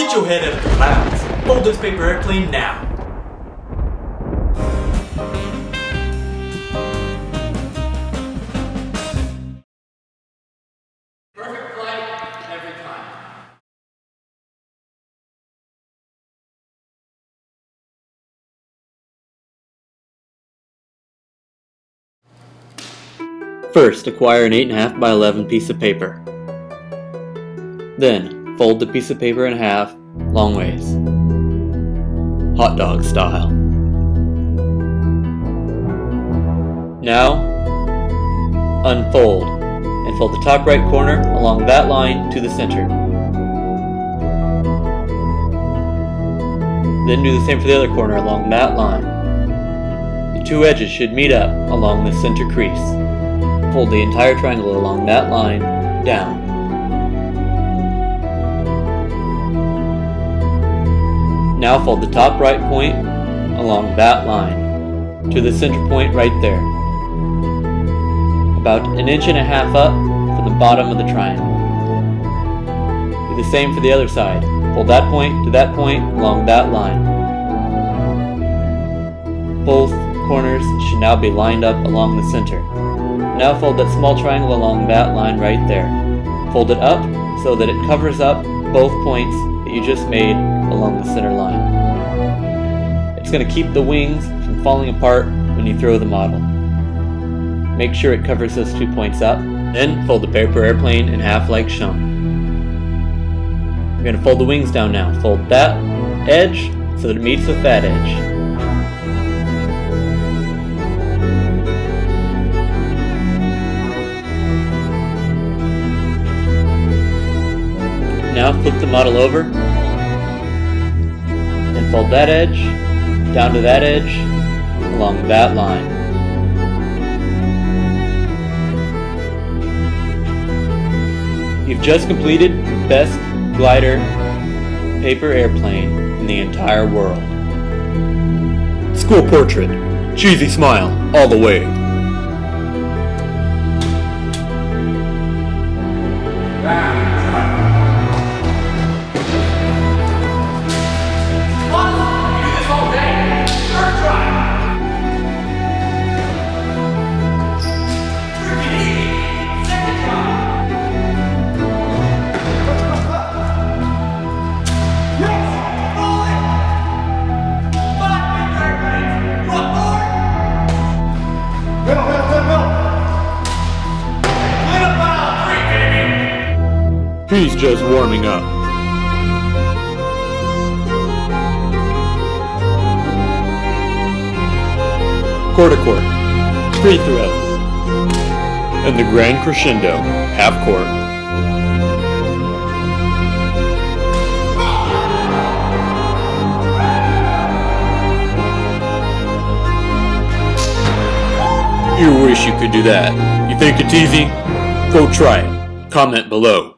Get your head out of the clouds. Fold this paper airplane now. Perfect flight every time. First, acquire an 8.5 by 11 piece of paper. Then, fold the piece of paper in half, long ways. Hot dog style. Now, unfold and fold the top right corner along that line to the center. Then do the same for the other corner along that line. The two edges should meet up along the center crease. Fold the entire triangle along that line down. Now fold the top right point along that line to the center point right there. About 1.5 inches up from the bottom of the triangle. Do the same for the other side. Fold that point to that point along that line. Both corners should now be lined up along the center. Now fold that small triangle along that line right there. Fold it up so that it covers up both points that you just made along the center line. It's going to keep the wings from falling apart when you throw the model. Make sure it covers those 2 points up. Then fold the paper airplane in half like shown. You're going to fold the wings down now. Fold that edge so that it meets with that edge. Now flip the model over and fold that edge down to that edge along that line. You've just completed the best glider paper airplane in the entire world. School portrait. Cheesy smile all the way. He's just warming up. Quarter court, free throw, and the grand crescendo, half court. You wish you could do that. You think it's easy? Go try it. Comment below.